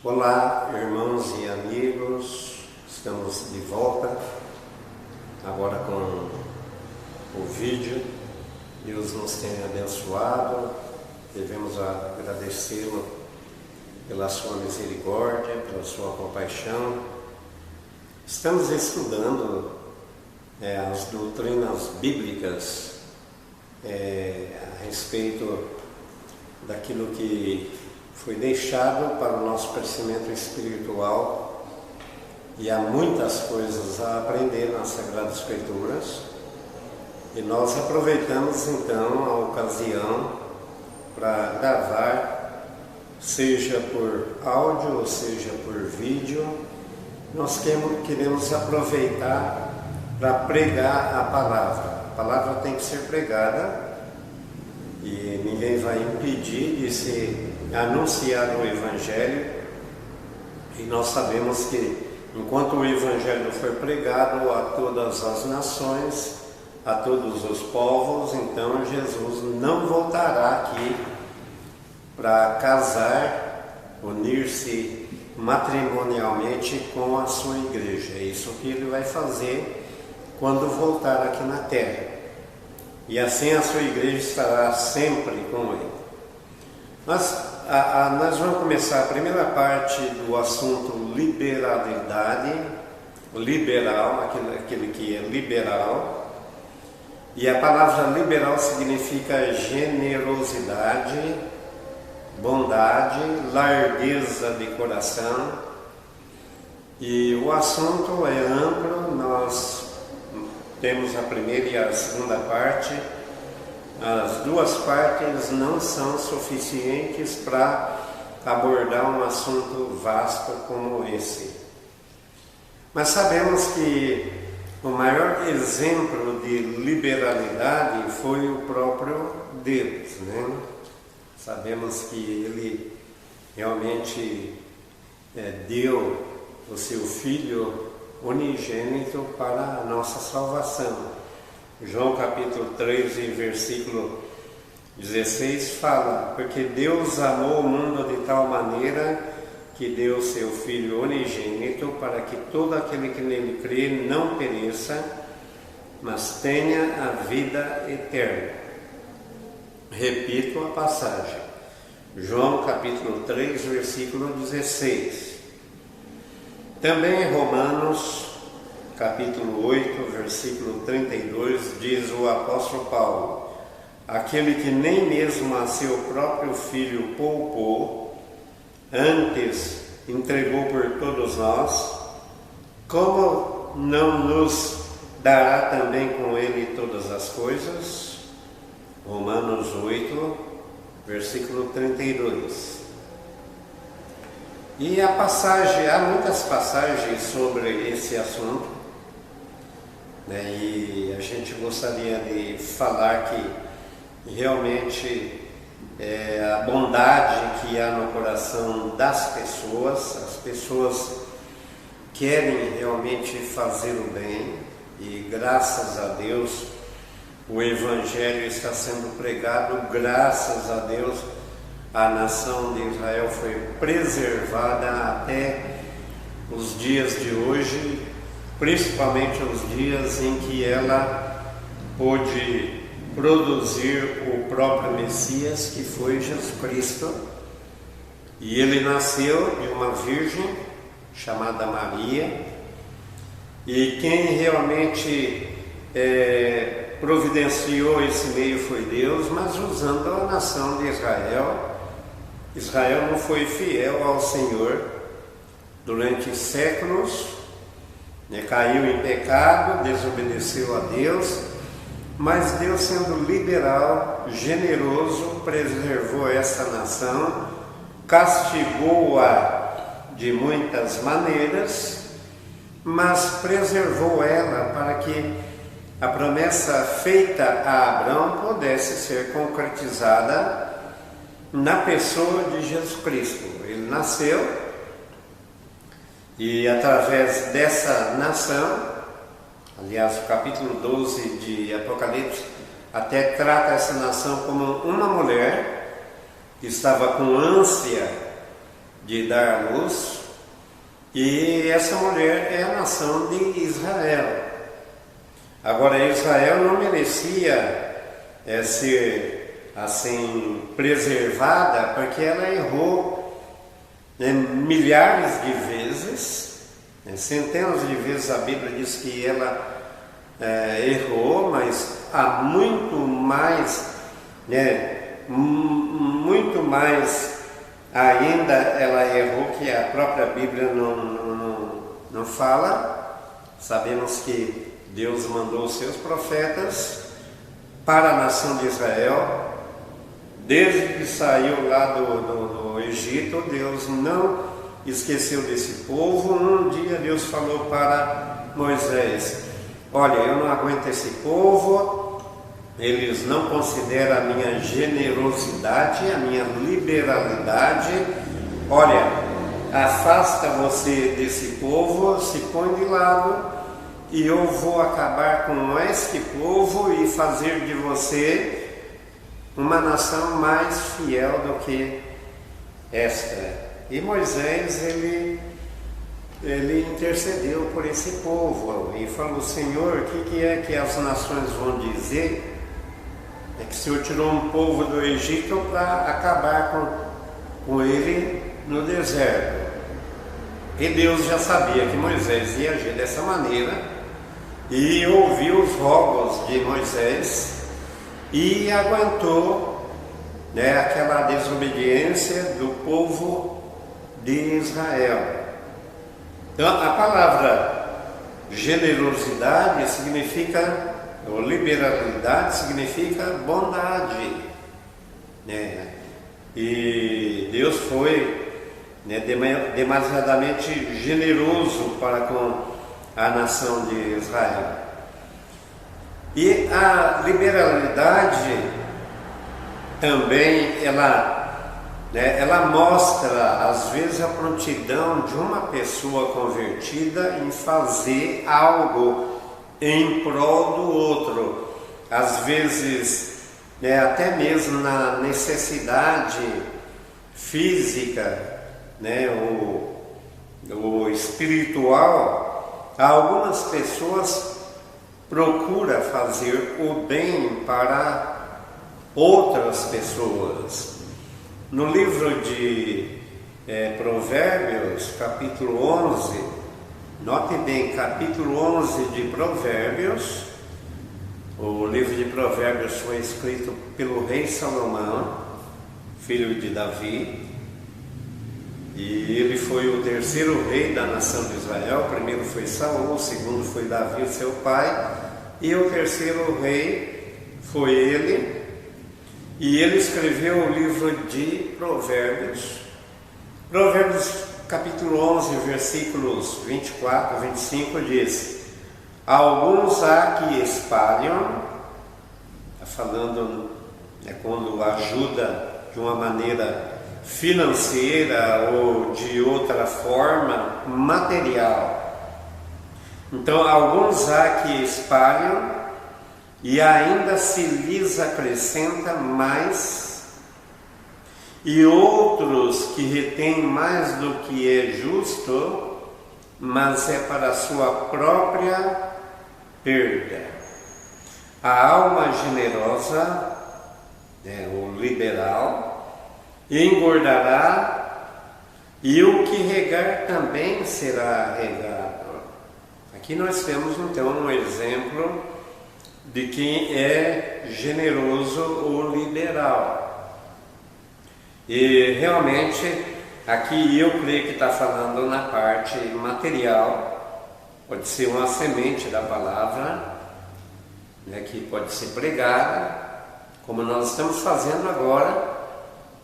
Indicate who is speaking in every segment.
Speaker 1: Olá, irmãos e amigos, estamos de volta agora com o vídeo. Deus nos tem abençoado, devemos agradecê-lo pela sua misericórdia, pela sua compaixão. Estamos estudando as doutrinas bíblicas a respeito daquilo que foi deixado para o nosso crescimento espiritual, e há muitas coisas a aprender nas Sagradas Escrituras, e nós aproveitamos então a ocasião para gravar, seja por áudio ou seja por vídeo. Nós queremos aproveitar para pregar a palavra tem que ser pregada, e ninguém vai impedir de se anunciar o Evangelho, e nós sabemos que enquanto o Evangelho não for pregado a todas as nações, a todos os povos, então Jesus não voltará aqui para casar, unir-se matrimonialmente com a sua igreja. É isso que ele vai fazer quando voltar aqui na terra, e assim a sua igreja estará sempre com ele. Nós vamos começar a primeira parte do assunto liberalidade, liberal, aquele que é liberal. E a palavra liberal significa generosidade, bondade, largueza de coração. E o assunto é amplo, nós temos a primeira e a segunda parte. As duas partes não são suficientes para abordar um assunto vasto como esse. Mas sabemos que o maior exemplo de liberalidade foi o próprio Deus, né? Sabemos que Ele realmente deu o seu Filho unigênito para a nossa salvação. João capítulo 3, versículo 16 fala: porque Deus amou o mundo de tal maneira que deu seu Filho unigênito, para que todo aquele que nele crê não pereça, mas tenha a vida eterna. Repito a passagem, João capítulo 3, versículo 16. Também em Romanos capítulo 8, versículo 32, diz o apóstolo Paulo: aquele que nem mesmo a seu próprio Filho poupou, antes entregou por todos nós, como não nos dará também com ele todas as coisas? Romanos 8, versículo 32. E há muitas passagens sobre esse assunto, e a gente gostaria de falar que realmente a bondade que há no coração das pessoas, as pessoas querem realmente fazer o bem, e graças a Deus o Evangelho está sendo pregado, graças a Deus a nação de Israel foi preservada até os dias de hoje, principalmente os dias em que ela pôde produzir o próprio Messias, que foi Jesus Cristo. E ele nasceu de uma virgem chamada Maria, e quem realmente providenciou esse meio foi Deus, mas usando a nação de Israel. Israel não foi fiel ao Senhor durante séculos, caiu em pecado, desobedeceu a Deus, mas Deus, sendo liberal, generoso, preservou essa nação, castigou-a de muitas maneiras, mas preservou ela para que a promessa feita a Abraão pudesse ser concretizada na pessoa de Jesus Cristo. Ele nasceu, e através dessa nação, aliás, o capítulo 12 de Apocalipse até trata essa nação como uma mulher que estava com ânsia de dar à luz, e essa mulher é a nação de Israel. Agora, Israel não merecia ser assim preservada, porque ela errou milhares de vezes, centenas de vezes a Bíblia diz que ela errou, mas há muito mais, muito mais ainda ela errou que a própria Bíblia não fala. Sabemos que Deus mandou os seus profetas para a nação de Israel. Desde que saiu lá do Egito, Deus não esqueceu desse povo. Um dia Deus falou para Moisés: olha, eu não aguento esse povo, eles não consideram a minha generosidade, a minha liberalidade. Olha, afasta você desse povo, se põe de lado, e eu vou acabar com este povo e fazer de você uma nação mais fiel do que esta. E Moisés, ele intercedeu por esse povo e falou: Senhor, o que é que as nações vão dizer? É que o Senhor tirou um povo do Egito para acabar com ele no deserto. E Deus já sabia que Moisés ia agir dessa maneira, e ouviu os rogos de Moisés e aguentou aquela desobediência do povo de Israel. Então, a palavra generosidade significa, ou liberalidade significa bondade, E Deus foi demasiadamente generoso para com a nação de Israel. E a liberalidade também, ela mostra às vezes a prontidão de uma pessoa convertida em fazer algo em prol do outro. Às vezes, até mesmo na necessidade física, o espiritual, algumas pessoas procuram fazer o bem para outras pessoas. No livro de Provérbios, capítulo 11, note bem, capítulo 11 de Provérbios. O livro de Provérbios foi escrito pelo rei Salomão, filho de Davi, e ele foi o terceiro rei da nação de Israel. O primeiro foi Saul, o segundo foi Davi, o seu pai, e o terceiro rei foi ele. E ele escreveu o livro de Provérbios. Provérbios capítulo 11, versículos 24 a 25 diz: alguns há que espalham, está falando quando ajuda de uma maneira financeira ou de outra forma material. Então, alguns há que espalham e ainda se lhes acrescenta mais, e outros que retêm mais do que é justo, mas é para a sua própria perda. A alma generosa, o liberal, engordará, e o que regar também será regado. Aqui nós temos então um exemplo de quem é generoso ou liberal. E realmente aqui eu creio que está falando na parte material. Pode ser uma semente da palavra, que pode ser pregada, como nós estamos fazendo agora.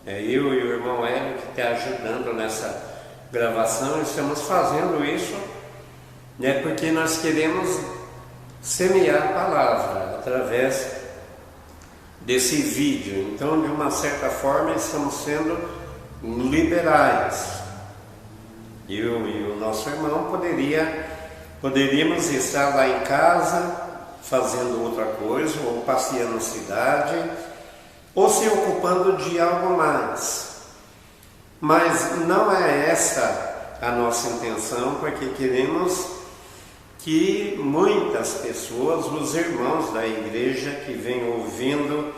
Speaker 1: Eu e o irmão Hélio, que está ajudando nessa gravação, estamos fazendo isso, porque nós queremos semear a palavra através desse vídeo. Então, de uma certa forma, estamos sendo liberais. Eu e o nosso irmão poderíamos estar lá em casa fazendo outra coisa, ou passeando na cidade, ou se ocupando de algo mais. Mas não é essa a nossa intenção, porque queremos que muitas pessoas, os irmãos da igreja que vêm ouvindo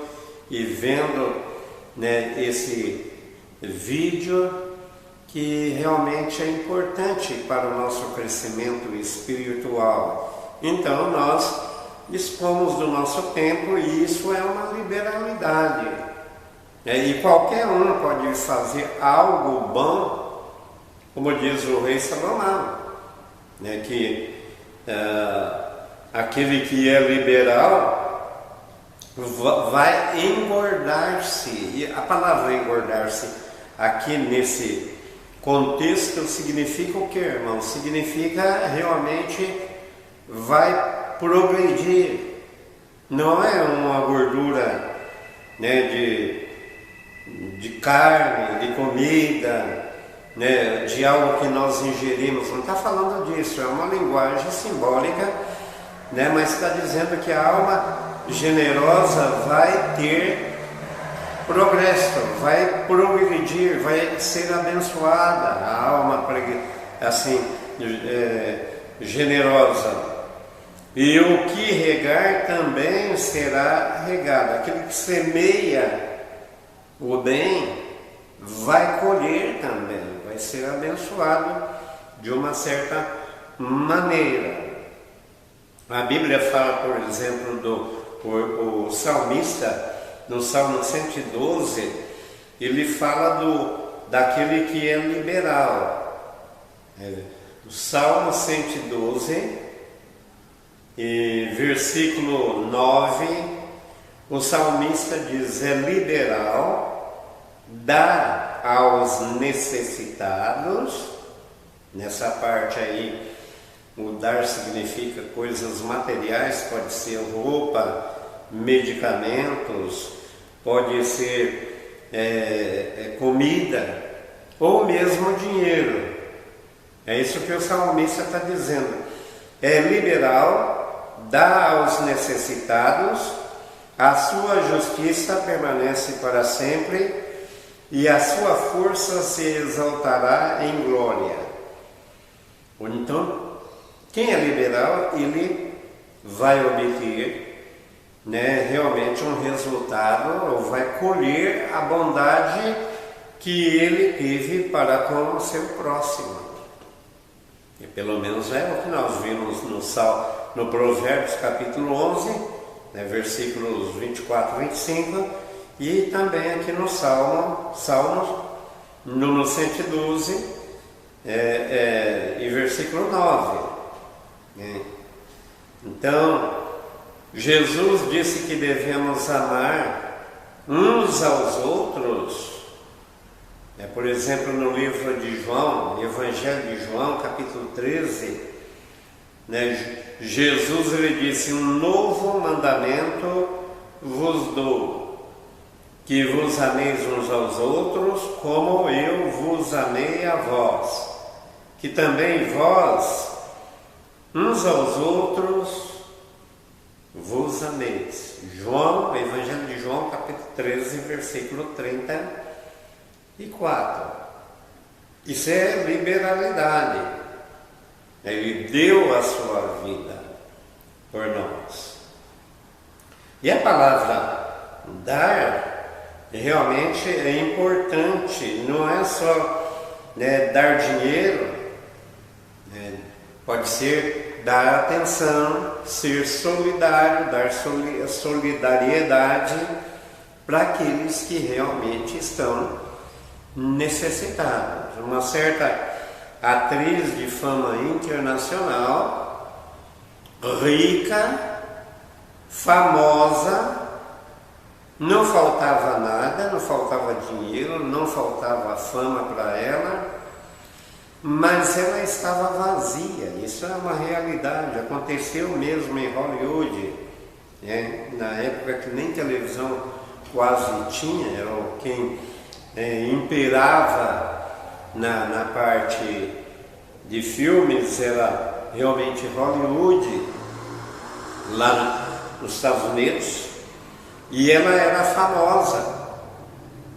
Speaker 1: e vendo, né, esse vídeo, que realmente é importante para o nosso crescimento espiritual. Então nós dispomos do nosso tempo e isso é uma liberalidade. E qualquer um pode fazer algo bom, como diz o rei Salomão, né, que aquele que é liberal vai engordar-se. E a palavra engordar-se aqui nesse contexto significa o que, irmão? Significa realmente vai progredir. Não é uma gordura, né, de carne, de comida, né, de algo que nós ingerimos. Não está falando disso, é uma linguagem simbólica, né, mas está dizendo que a alma generosa vai ter progresso, vai progredir, vai ser abençoada, a alma assim, generosa. E o que regar também será regado. Aquele que semeia o bem vai colher também, vai ser abençoado de uma certa maneira. A Bíblia fala, por exemplo, o salmista, no Salmo 112, ele fala daquele que é liberal. O Salmo 112, versículo 9, o salmista diz: é liberal, dá aos necessitados. Nessa parte aí, o dar significa coisas materiais, pode ser roupa, medicamentos, pode ser comida, ou mesmo dinheiro. É isso que o salmista está dizendo. É liberal, dá aos necessitados, a sua justiça permanece para sempre e a sua força se exaltará em glória. Então, quem é liberal, ele vai obter, né, realmente um resultado, ou vai colher a bondade que ele teve para com o seu próximo. E pelo menos é o que nós vimos no Provérbios capítulo 11, né, versículos 24 e 25, e também aqui no Salmos, no 112, e versículo 9. Então, Jesus disse que devemos amar uns aos outros. Por exemplo, no livro de João, Evangelho de João, capítulo 13, né, Jesus ele disse: um novo mandamento vos dou, que vos ameis uns aos outros, como eu vos amei a vós, que também vós, uns aos outros, vos ameis. João, Evangelho de João, capítulo 13, versículo 34. Isso é liberalidade. Ele deu a sua vida por nós. E a palavra dar realmente é importante. Não é só, né, dar dinheiro, né? Pode ser dar atenção, ser solidário, dar solidariedade para aqueles que realmente estão necessitados. Uma certa atriz de fama internacional, rica, famosa, não faltava nada, não faltava dinheiro, não faltava fama para ela, mas ela estava vazia. Isso é uma realidade, aconteceu mesmo em Hollywood, né? Na época que nem televisão quase tinha, era quem imperava na parte de filmes, era realmente Hollywood, lá nos Estados Unidos, e ela era famosa,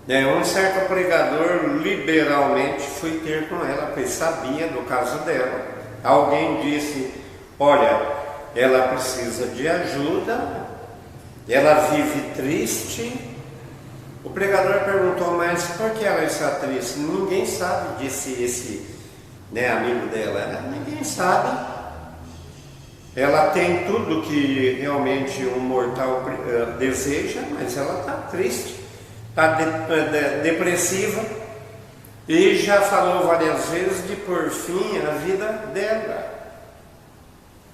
Speaker 1: Um certo pregador liberalmente foi ter com ela, pois sabia do caso dela. Alguém disse: olha, ela precisa de ajuda, ela vive triste. O pregador perguntou: mas por que ela está triste? Ninguém sabe, disse esse amigo dela. Ninguém sabe. Ela tem tudo que realmente um mortal deseja, mas ela está triste, está depressiva, e já falou várias vezes de pôr fim à vida dela.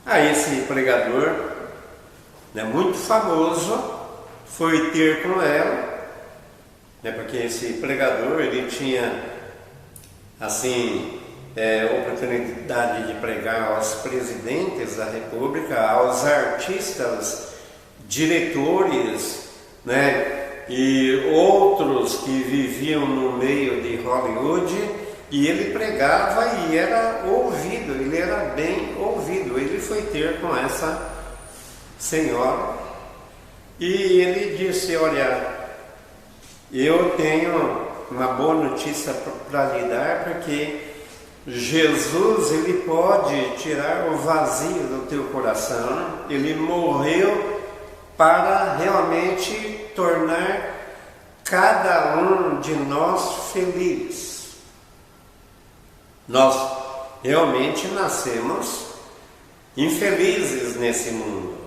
Speaker 1: Aí esse pregador, muito famoso, foi ter com ela, porque esse pregador, ele tinha assim oportunidade de pregar aos presidentes da República, aos artistas, diretores, e outros que viviam no meio de Hollywood, e ele pregava e era ouvido, ele era bem ouvido. Ele foi ter com essa senhora e ele disse: olha, eu tenho uma boa notícia para lhe dar, porque Jesus, ele pode tirar o vazio do teu coração. Ele morreu para realmente tornar cada um de nós feliz. Nós realmente nascemos infelizes nesse mundo,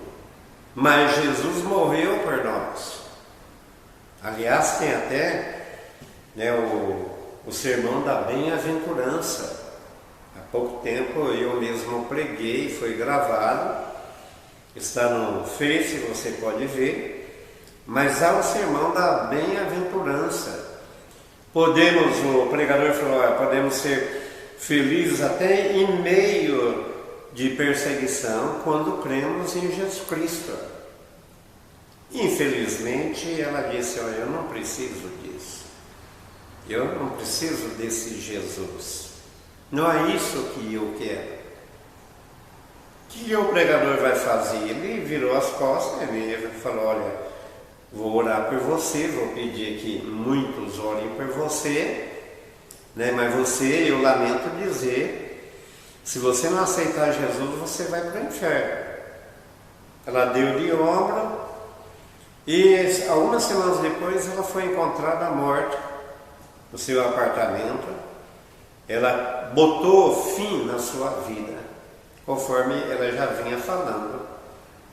Speaker 1: mas Jesus morreu por nós. Aliás, tem até o sermão da bem-aventurança. Há pouco tempo eu mesmo preguei, foi gravado, está no Face, você pode ver, mas há o sermão da bem-aventurança. O pregador falou: podemos ser felizes até em meio de perseguição quando cremos em Jesus Cristo. Infelizmente, ela disse: olha, eu não preciso disso, eu não preciso desse Jesus. Não é isso que eu quero. O que o pregador vai fazer? Ele virou as costas, ele falou: olha, vou orar por você, vou pedir que muitos orem por você, mas você, eu lamento dizer, se você não aceitar Jesus, você vai para o inferno. Ela deu de ombro e algumas semanas depois ela foi encontrada morta no seu apartamento. Ela botou fim na sua vida, conforme ela já vinha falando,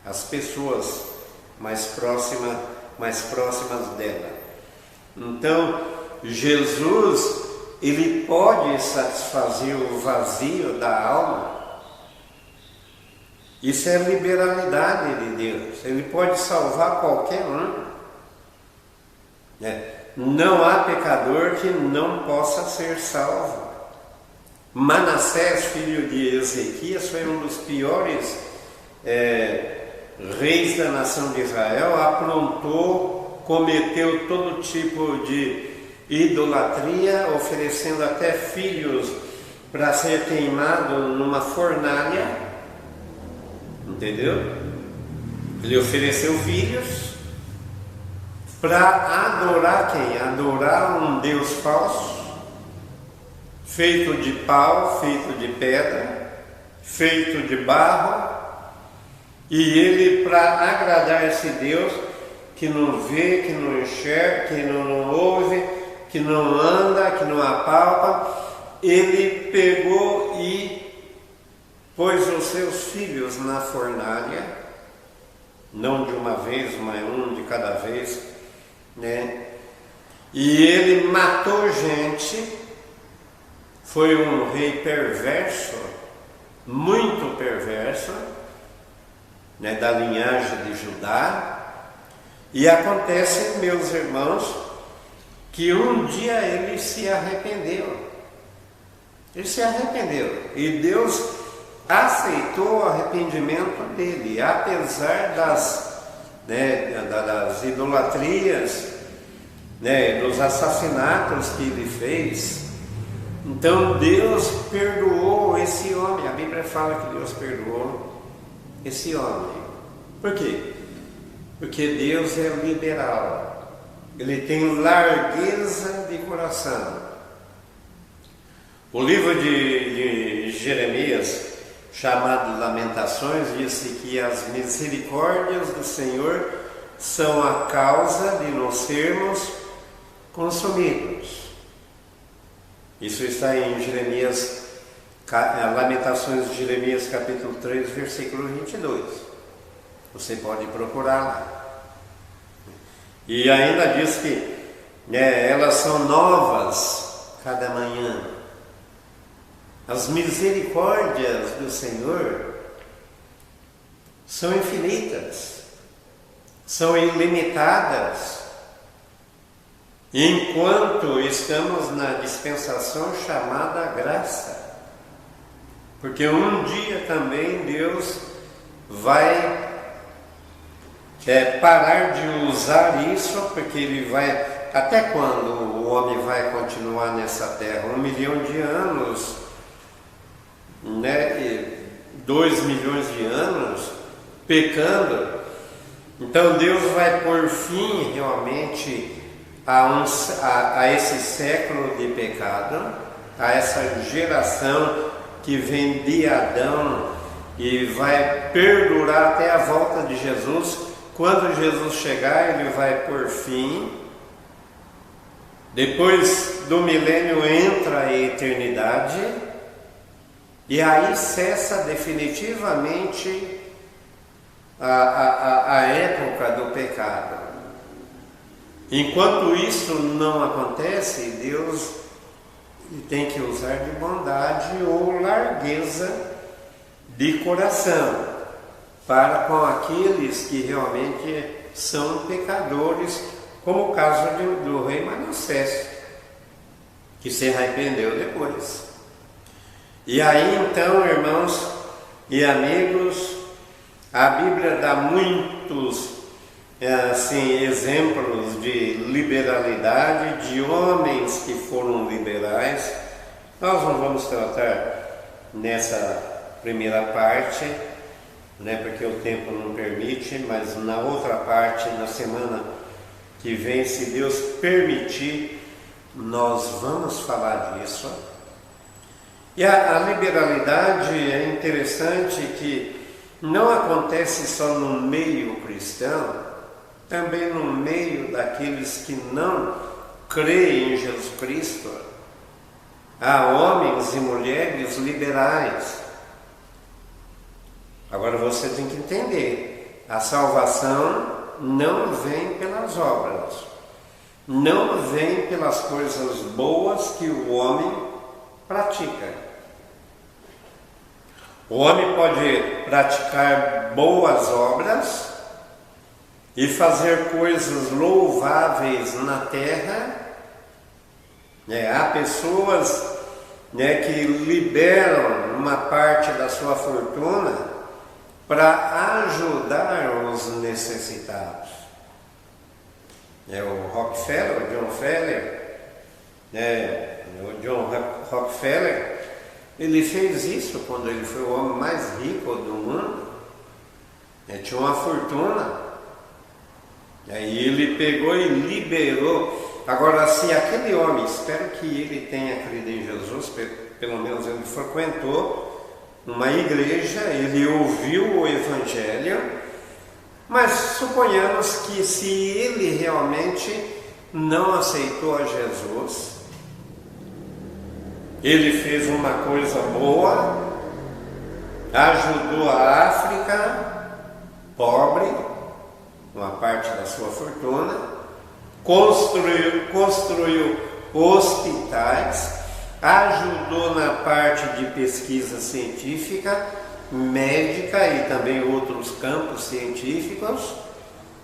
Speaker 1: as pessoas mais próximas dela. Então, Jesus, ele pode satisfazer o vazio da alma. Isso é liberalidade de Deus. Ele pode salvar qualquer um. Não há pecador que não possa ser salvo. Manassés, filho de Ezequias, foi um dos piores reis da nação de Israel. Aprontou, cometeu todo tipo de idolatria, oferecendo até filhos para ser queimado numa fornalha. Entendeu? Ele ofereceu filhos para adorar quem? Adorar um Deus falso, feito de pau, feito de pedra, feito de barro. E ele, para agradar esse Deus que não vê, que não enxerga, que não ouve, que não anda, que não apalpa, ele pegou e pôs os seus filhos na fornalha, não de uma vez, mas um de cada vez, e ele matou gente. Foi um rei perverso, muito perverso, da linhagem de Judá. E acontece, meus irmãos, que um dia ele se arrependeu. Ele se arrependeu. E Deus aceitou o arrependimento dele, apesar das idolatrias, dos assassinatos que ele fez. Então Deus perdoou esse homem. A Bíblia fala que Deus perdoou esse homem. Por quê? Porque Deus é liberal. ele tem largueza de coração. O livro de Jeremias, chamado Lamentações, disse que as misericórdias do Senhor são a causa de não sermos consumidos. Isso está em Jeremias, Lamentações de Jeremias, capítulo 3, versículo 22. Você pode procurar lá. E ainda diz que elas são novas cada manhã. As misericórdias do Senhor são infinitas, são ilimitadas. Enquanto estamos na dispensação chamada graça. Porque um dia também Deus vai parar de usar isso, porque Ele vai... Até quando o homem vai continuar nessa terra? 1 milhão de anos, 2 milhões de anos, pecando. Então Deus vai pôr fim realmente a esse século de pecado, a essa geração que vem de Adão e vai perdurar até a volta de Jesus. Quando Jesus chegar, Ele vai pôr fim. Depois do milênio entra a eternidade e aí cessa definitivamente a época do pecado. Enquanto isso não acontece, Deus tem que usar de bondade ou largueza de coração para com aqueles que realmente são pecadores, como o caso do rei Manassés, que se arrependeu depois. E aí então, irmãos e amigos, a Bíblia dá muitos exemplos de liberalidade, de homens que foram liberais. Nós não vamos tratar nessa primeira parte, porque o tempo não permite, mas na outra parte, na semana que vem, se Deus permitir, nós vamos falar disso. E a liberalidade é interessante que não acontece só no meio cristão, também no meio daqueles que não creem em Jesus Cristo. Há homens e mulheres liberais. Agora você tem que entender, a salvação não vem pelas obras, não vem pelas coisas boas que o homem pratica. O homem pode praticar boas obras e fazer coisas louváveis na terra. Há pessoas que liberam uma parte da sua fortuna para ajudar os necessitados. O John Rockefeller, ele fez isso quando ele foi o homem mais rico do mundo. Tinha uma fortuna. Aí ele pegou e liberou. Agora, se aquele homem, espero que ele tenha crido em Jesus, pelo menos ele frequentou uma igreja, ele ouviu o Evangelho, mas suponhamos que se ele realmente não aceitou a Jesus, ele fez uma coisa boa, ajudou a África, pobre, uma parte da sua fortuna, construiu hospitais, ajudou na parte de pesquisa científica, médica e também outros campos científicos,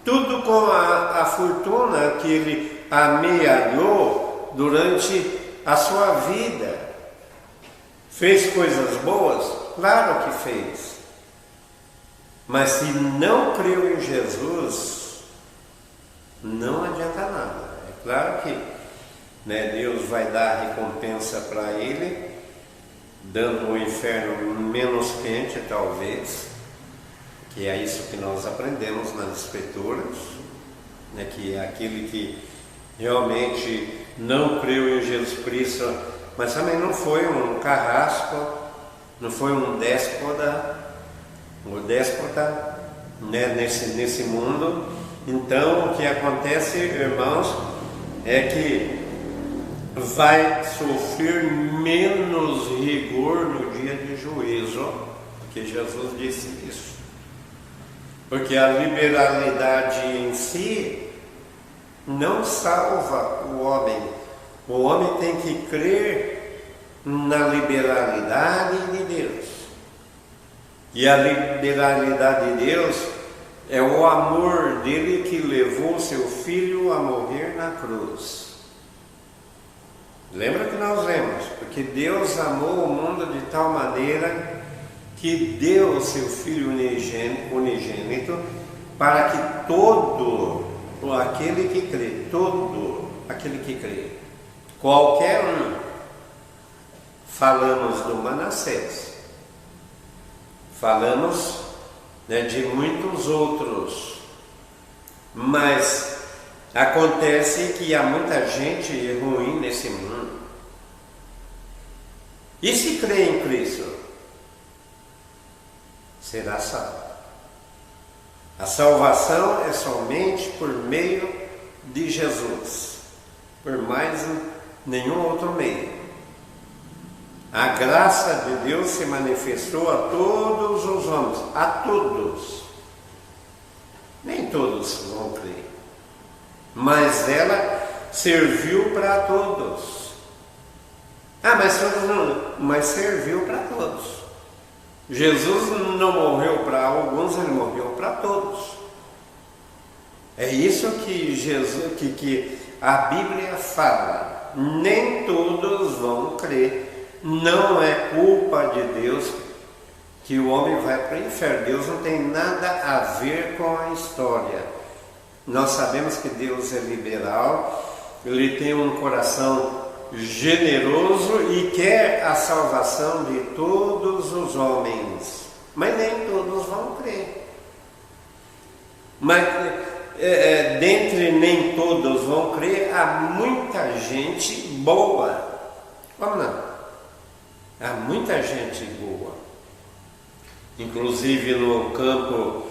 Speaker 1: tudo com a fortuna que ele amealhou durante a sua vida. Fez coisas boas? Claro que fez. Mas se não creu em Jesus, não adianta nada. É claro que Deus vai dar recompensa para ele, dando um inferno menos quente, talvez, que é isso que nós aprendemos nas Escrituras, que é aquele que realmente não creu em Jesus Cristo, mas também não foi um carrasco, não foi um déspota, né, nesse mundo. Então o que acontece, irmãos, é que vai sofrer menos rigor no dia de juízo, porque Jesus disse isso. Porque a liberalidade em si não salva o homem. O homem tem que crer na liberalidade de Deus. E a liberalidade de Deus é o amor dele que levou seu filho a morrer na cruz. Lembra que nós lemos? Porque Deus amou o mundo de tal maneira que deu o seu Filho unigênito para que todo aquele que crê, qualquer um, falamos do Manassés, falamos, né, de muitos outros, mas acontece que há muita gente ruim nesse mundo. E se crê em Cristo, será salvo. A salvação é somente por meio de Jesus, por mais nenhum outro meio. A graça de Deus se manifestou a todos os homens, a todos. Nem todos vão crer, mas ela serviu para todos. Mas todos não, mas serviu para todos. Jesus não morreu para alguns, ele morreu para todos. É isso que a Bíblia fala. Nem todos vão crer. Não é culpa de Deus que o homem vai para o inferno. Deus não tem nada a ver com a história. Nós sabemos que Deus é liberal, ele tem um coração generoso e quer a salvação de todos os homens, mas nem todos vão crer. Mas dentre nem todos vão crer, há muita gente boa. Vamos lá, há muita gente boa, inclusive no campo,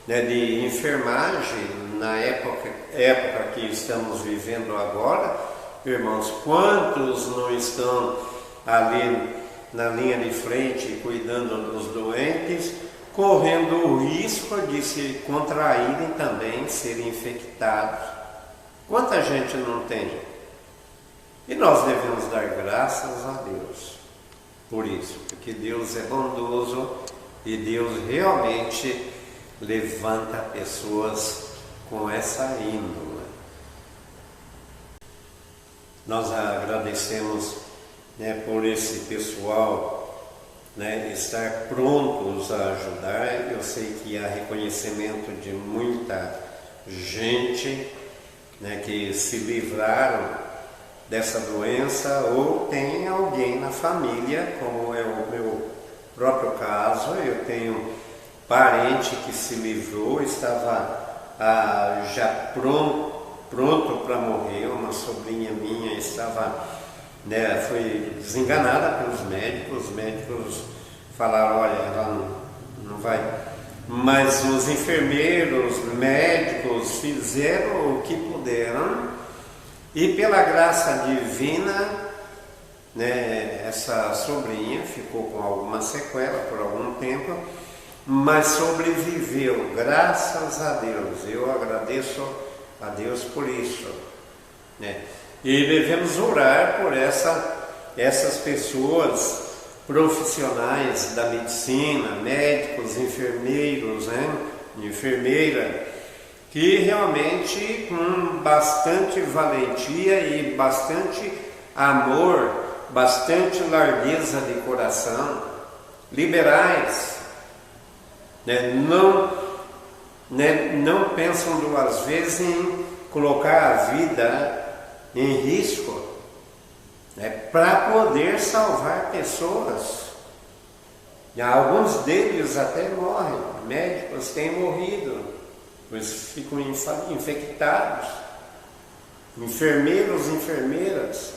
Speaker 1: né, de enfermagem, na época que estamos vivendo agora. Irmãos, quantos não estão ali na linha de frente cuidando dos doentes, correndo o risco de se contraírem também, serem infectados? Quanta gente não tem? E nós devemos dar graças a Deus por isso, porque Deus é bondoso e Deus realmente levanta pessoas com essa índole. Nós agradecemos, né, por esse pessoal, né, estar prontos a ajudar. Eu sei que há reconhecimento de muita gente, né, que se livraram dessa doença, ou tem alguém na família, como é o meu próprio caso. Eu tenho parente que se livrou, estava já pronto para morrer. Uma sobrinha minha estava, né, foi desenganada pelos médicos. Os médicos falaram: olha, ela não vai. Mas os enfermeiros, médicos fizeram o que puderam, e pela graça divina, né, essa sobrinha ficou com alguma sequela por algum tempo, mas sobreviveu, graças a Deus. Eu agradeço a Deus por isso, né? E devemos orar por essas pessoas profissionais da medicina, médicos, enfermeiros, né? Enfermeira, que realmente com bastante valentia e bastante amor, bastante largueza de coração, liberais, né? Não pensam duas vezes em colocar a vida em risco, né, para poder salvar pessoas. E alguns deles até morrem, médicos têm morrido, pois ficam infectados. enfermeiros, enfermeiras,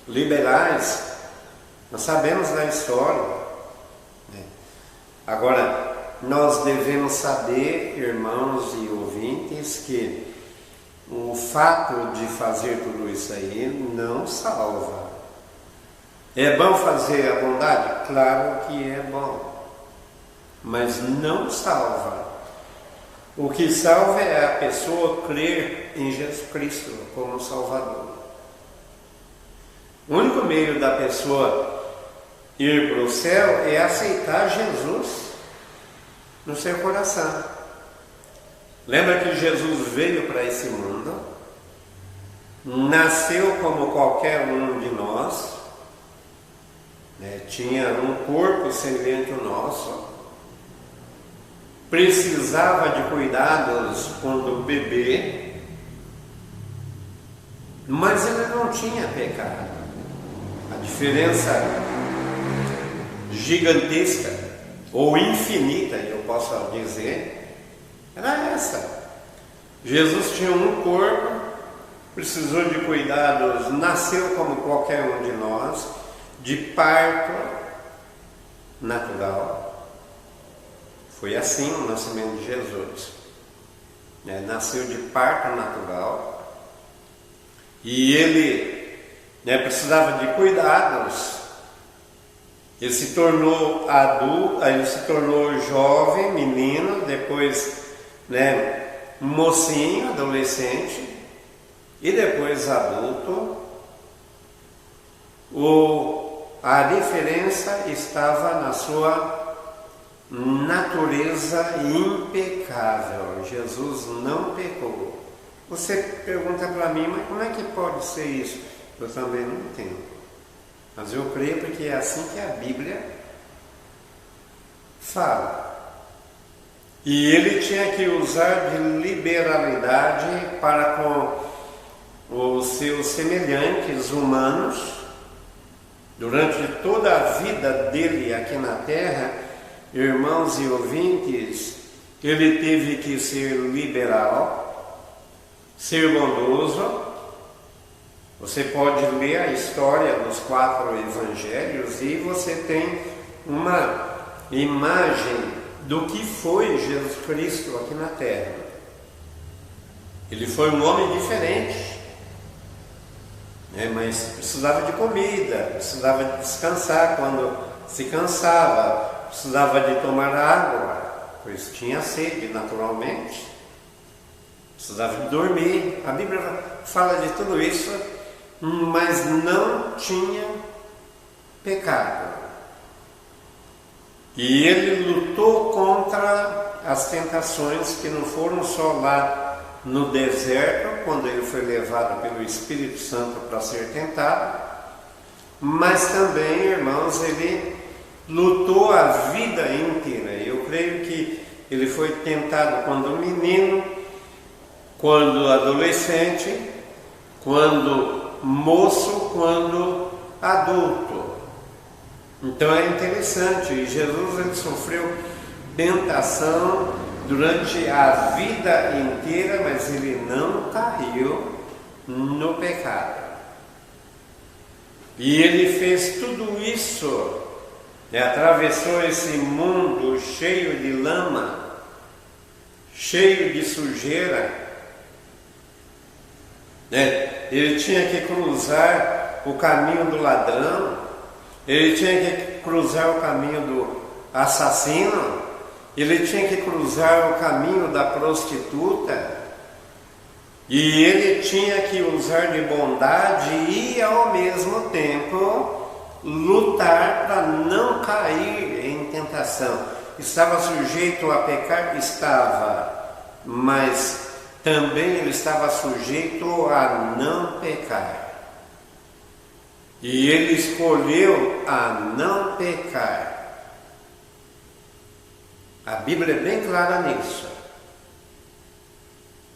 Speaker 1: liberais, nós sabemos da história, né? Agora, nós devemos saber, irmãos e ouvintes, que o fato de fazer tudo isso aí não salva. É bom fazer a bondade? Claro que é bom, mas não salva. O que salva é a pessoa crer em Jesus Cristo como Salvador. O único meio da pessoa ir para o céu é aceitar Jesus no seu coração. Lembra que Jesus veio para esse mundo, nasceu como qualquer um de nós, né? Tinha um corpo semelhante ao nosso, precisava de cuidados quando bebê, mas ele não tinha pecado. A diferença gigantesca ou infinita, eu posso dizer, era essa. Jesus tinha um corpo, precisou de cuidados, nasceu como qualquer um de nós, de parto natural. Foi assim o nascimento de Jesus. Nasceu de parto natural e ele precisava de cuidados. Ele se tornou adulto, ele se tornou jovem, menino, depois mocinho, adolescente e depois adulto. A diferença estava na sua natureza impecável. Jesus não pecou. Você pergunta para mim, mas como é que pode ser isso? Eu também não entendo. Mas eu creio porque é assim que a Bíblia fala. E ele tinha que usar de liberalidade para com os seus semelhantes humanos. Durante toda a vida dele aqui na terra, irmãos e ouvintes, ele teve que ser liberal, ser bondoso. Você pode ler a história dos 4 evangelhos e você tem uma imagem do que foi Jesus Cristo aqui na terra. Ele foi um homem diferente, mas precisava de comida, precisava de descansar quando se cansava, precisava de tomar água, pois tinha sede naturalmente, precisava de dormir. A Bíblia fala de tudo isso, mas não tinha pecado. E ele lutou contra as tentações que não foram só lá no deserto, quando ele foi levado pelo Espírito Santo para ser tentado, mas também, irmãos, ele lutou a vida inteira. Eu creio que ele foi tentado quando menino, quando adolescente, quando moço, quando adulto. Então é interessante, Jesus ele sofreu tentação durante a vida inteira, mas ele não caiu no pecado. E ele fez tudo isso, atravessou esse mundo cheio de lama, cheio de sujeira. Ele tinha que cruzar o caminho do ladrão, ele tinha que cruzar o caminho do assassino, ele tinha que cruzar o caminho da prostituta, e ele tinha que usar de bondade e ao mesmo tempo lutar para não cair em tentação. Estava sujeito a pecar? Estava, mas também ele estava sujeito a não pecar. E ele escolheu a não pecar. A Bíblia é bem clara nisso.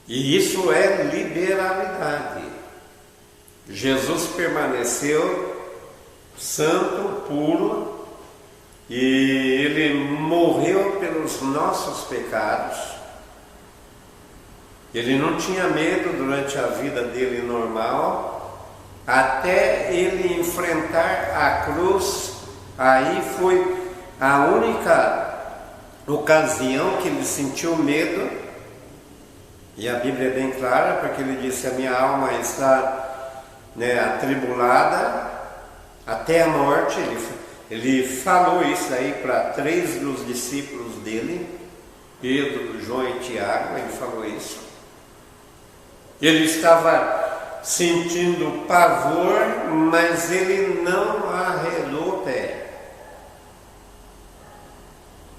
Speaker 1: E isso é liberalidade. Jesus permaneceu santo, puro, e ele morreu pelos nossos pecados. Ele não tinha medo durante a vida dele normal, até ele enfrentar a cruz. Aí foi a única ocasião que ele sentiu medo, e a Bíblia é bem clara, porque ele disse: a minha alma está atribulada até a morte. Ele falou isso aí para 3 dos discípulos dele, Pedro, João e Tiago. Ele falou isso. Ele estava sentindo pavor, mas ele não arredou o pé.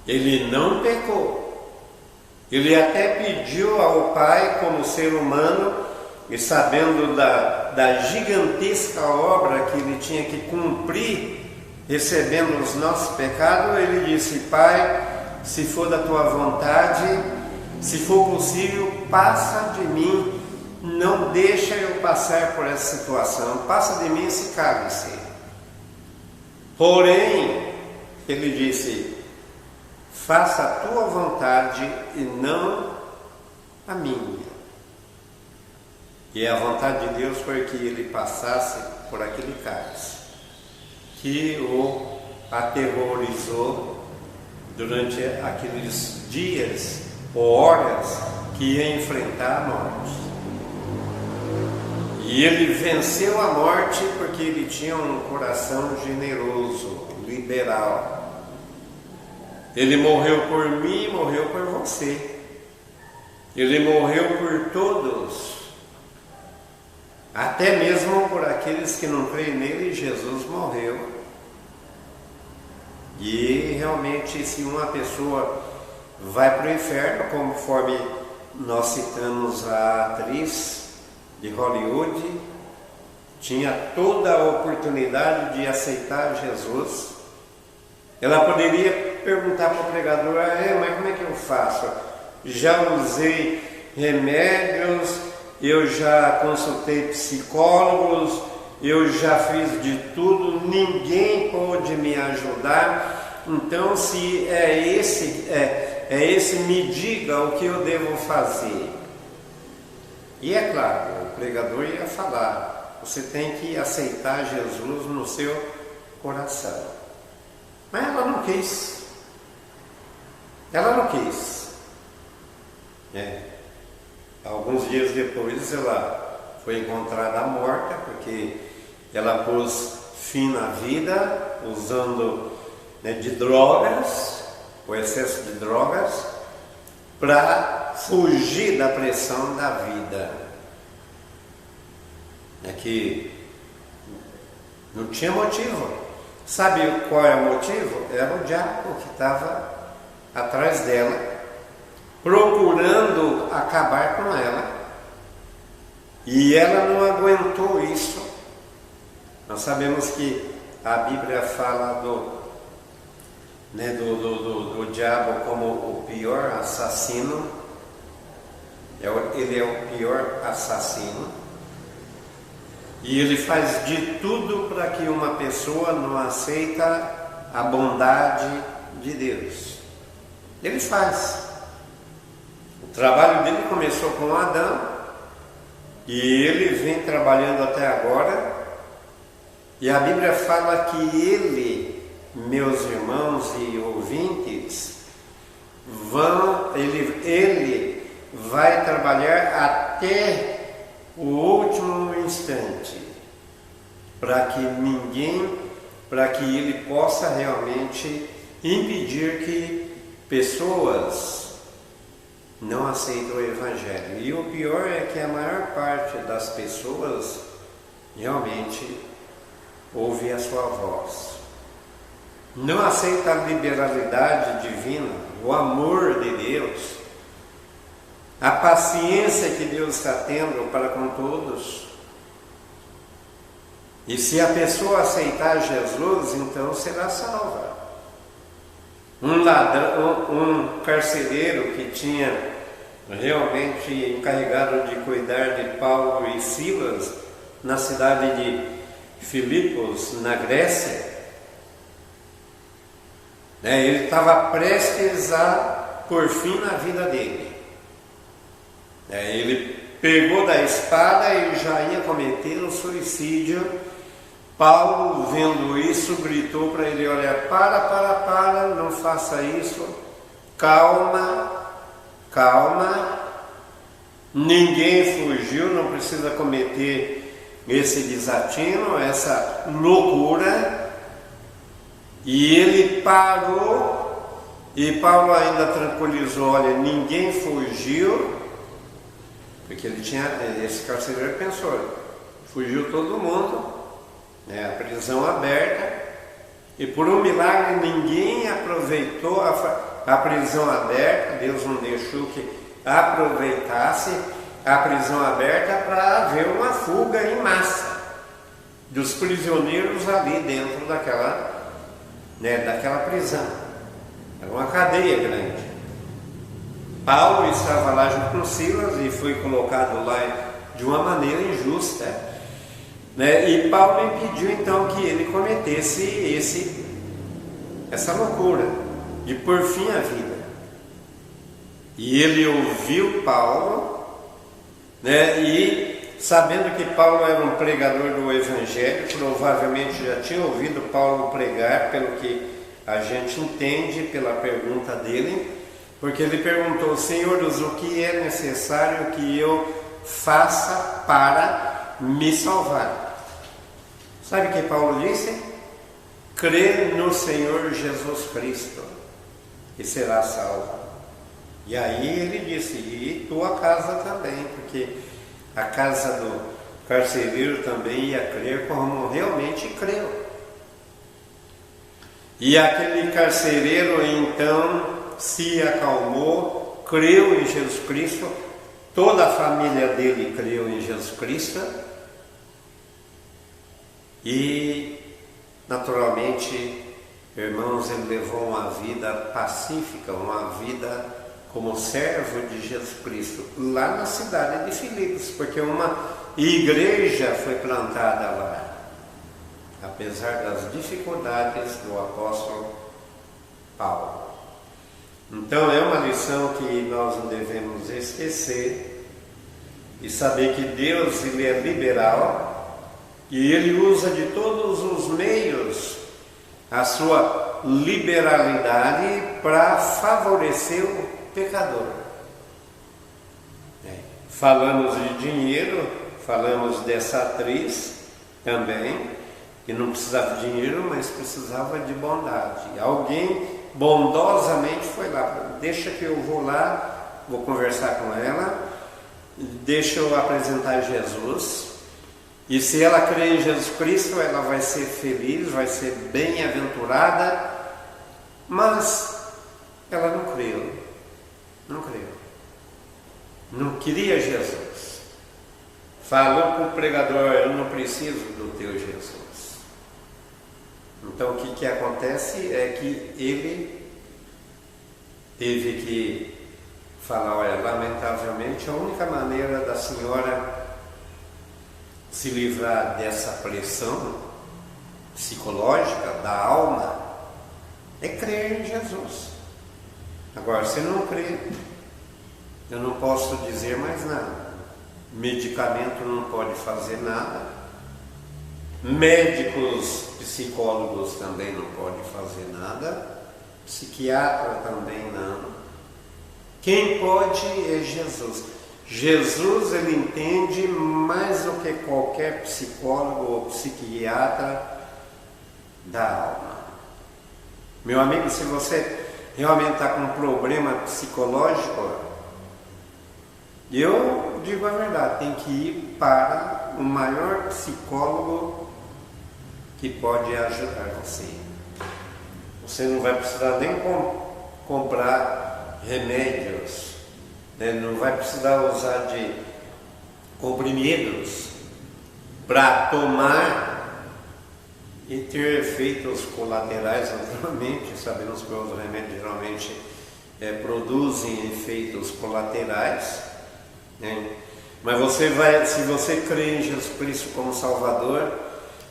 Speaker 1: Ele não pecou. Ele até pediu ao Pai, como ser humano, e sabendo da gigantesca obra que ele tinha que cumprir, recebendo os nossos pecados, ele disse: Pai, se for da tua vontade, se for possível, passa de mim, não deixa eu passar por essa situação, passa de mim esse cálice. Porém, ele disse: faça a tua vontade e não a minha. E a vontade de Deus foi que ele passasse por aquele cálice que o aterrorizou durante aqueles dias ou horas que ia enfrentar a morte. E ele venceu a morte porque ele tinha um coração generoso, liberal. Ele morreu por mim, morreu por você. Ele morreu por todos. Até mesmo por aqueles que não creem nele, Jesus morreu. E realmente, se uma pessoa vai para o inferno, conforme nós citamos a atriz de Hollywood, tinha toda a oportunidade de aceitar Jesus. Ela poderia perguntar para o pregador: mas como é que eu faço? Já usei remédios, eu já consultei psicólogos, eu já fiz de tudo, ninguém pôde me ajudar. Então, se é esse, me diga o que eu devo fazer. E é claro, o pregador ia falar: você tem que aceitar Jesus no seu coração. Mas ela não quis. Ela não quis. Alguns dias depois ela foi encontrada morta, porque ela pôs fim na vida usando de drogas, o excesso de drogas, para fugir da pressão da vida. Que não tinha motivo. Sabe qual é o motivo? Era o diabo que estava atrás dela, procurando acabar com ela. E ela não aguentou isso. Nós sabemos que a Bíblia fala do diabo como o pior assassino. Ele é o pior assassino. E ele faz de tudo para que uma pessoa não aceita a bondade de Deus. Ele faz. O trabalho dele começou com Adão, e ele vem trabalhando até agora. E a Bíblia fala que ele, meus irmãos e ouvintes, ele vai trabalhar até o último instante, para que ele possa realmente impedir que pessoas não aceitem o Evangelho. E o pior é que a maior parte das pessoas realmente ouve a sua voz, não aceita a liberalidade divina, o amor de Deus, a paciência que Deus está tendo para com todos. E se a pessoa aceitar Jesus, então será salva. Um ladrão, um carcereiro que tinha realmente encarregado de cuidar de Paulo e Silas na cidade de Filipos, na Grécia, ele estava prestes a pôr fim na vida dele. Ele pegou da espada e já ia cometer o suicídio. Paulo, vendo isso, gritou para ele: olha, para, não faça isso, calma, ninguém fugiu, não precisa cometer esse desatino, essa loucura. E ele parou, e Paulo ainda tranquilizou: olha, ninguém fugiu, porque esse carcereiro pensou, fugiu todo mundo, a prisão aberta, e por um milagre ninguém aproveitou a prisão aberta. Deus não deixou que aproveitasse a prisão aberta para haver uma fuga em massa dos prisioneiros ali dentro daquela prisão. Era uma cadeia grande. Paulo estava lá junto com Silas e foi colocado lá de uma maneira injusta, e Paulo impediu então que ele cometesse essa loucura de pôr fim à vida. E ele ouviu Paulo, e sabendo que Paulo era um pregador do Evangelho, provavelmente já tinha ouvido Paulo pregar, pelo que a gente entende pela pergunta dele, porque ele perguntou: senhores, o que é necessário que eu faça para me salvar? Sabe o que Paulo disse? Crê no Senhor Jesus Cristo e será salvo. E aí ele disse: e tua casa também, porque a casa do carcereiro também ia crer como realmente creu. E aquele carcereiro então se acalmou, creu em Jesus Cristo, toda a família dele creu em Jesus Cristo, e naturalmente, irmãos, ele levou uma vida pacífica, uma vida como servo de Jesus Cristo, lá na cidade de Filipos, porque uma igreja foi plantada lá, apesar das dificuldades do apóstolo Paulo. Então é uma lição que nós não devemos esquecer, e saber que Deus, ele é liberal, e ele usa de todos os meios a sua liberalidade para favorecer o pecador. Falamos de dinheiro, falamos dessa atriz também, que não precisava de dinheiro, mas precisava de bondade. Alguém bondosamente foi lá: deixa que eu vou lá, vou conversar com ela, deixa eu apresentar Jesus, e se ela crê em Jesus Cristo, ela vai ser feliz, vai ser bem-aventurada. Mas ela não creu, não queria Jesus. Falou para o pregador: eu não preciso do teu Jesus. Então o que acontece é que ele teve que falar: olha, lamentavelmente a única maneira da senhora se livrar dessa pressão psicológica da alma é crer em Jesus. Agora, se não crê, eu não posso dizer mais nada. Medicamento não pode fazer nada, médicos, psicólogos também não podem fazer nada, psiquiatra também não. Quem pode é Jesus. Jesus, ele entende mais do que qualquer psicólogo ou psiquiatra da alma. Meu amigo, se você realmente está com um problema psicológico, eu digo a verdade, tem que ir para o maior psicólogo que pode ajudar você. Você não vai precisar nem comprar remédios, não vai precisar usar de comprimidos para tomar e ter efeitos colaterais, naturalmente. Sabemos que os remédios geralmente produzem efeitos colaterais, mas você vai, se você crê em Jesus Cristo como Salvador,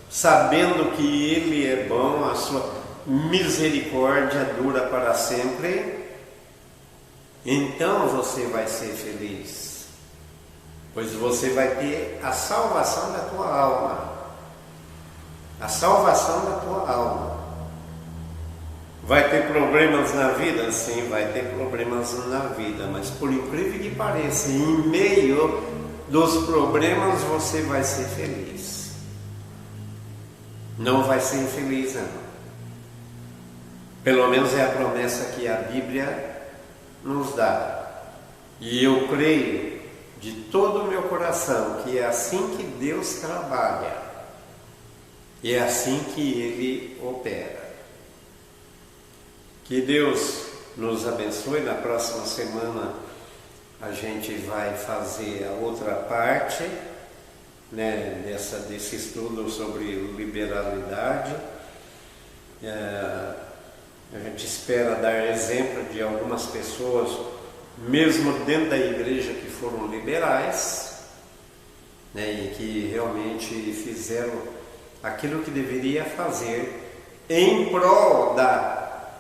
Speaker 1: sabendo que Ele é bom, a sua misericórdia dura para sempre, então você vai ser feliz. pois você vai ter a salvação da tua alma. A salvação da tua alma. Vai ter problemas na vida? Sim, vai ter problemas na vida, mas por incrível que pareça, em meio dos problemas você vai ser feliz. Não vai ser infeliz, não. Pelo menos é a promessa que a Bíblia nos dá. E eu creio de todo o meu coração que é assim que Deus trabalha. E é assim que Ele opera. Que Deus nos abençoe. Na próxima semana a gente vai fazer a outra parte, né, desse estudo sobre liberalidade. A gente espera dar exemplo de algumas pessoas, mesmo dentro da igreja, que foram liberais, né, e que realmente fizeram aquilo que deveria fazer em prol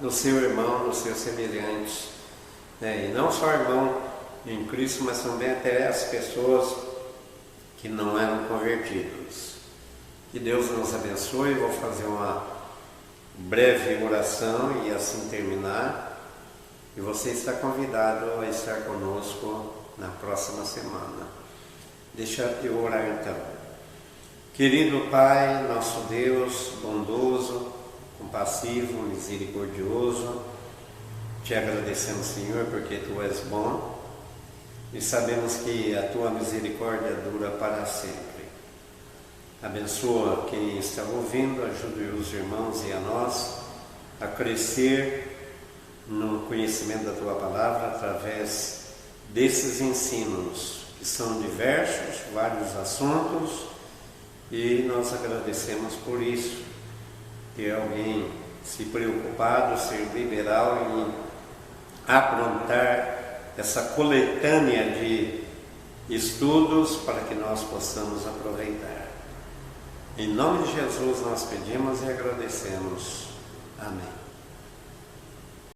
Speaker 1: do seu irmão, do seu semelhante, né? E não só irmão em Cristo, mas também até as pessoas que não eram convertidos. Que Deus nos abençoe. Vou fazer uma breve oração e assim terminar. E você está convidado a estar conosco na próxima semana. Deixa eu orar então. Querido Pai, nosso Deus bondoso, compassivo, misericordioso, te agradecemos, Senhor, porque Tu és bom e sabemos que a Tua misericórdia dura para sempre. Abençoa quem está ouvindo, ajude os irmãos e a nós a crescer no conhecimento da Tua Palavra através desses ensinos, que são diversos, vários assuntos, e nós agradecemos por isso. Ter alguém se preocupado, ser liberal em aprontar essa coletânea de estudos para que nós possamos aproveitar. Em nome de Jesus nós pedimos e agradecemos. Amém.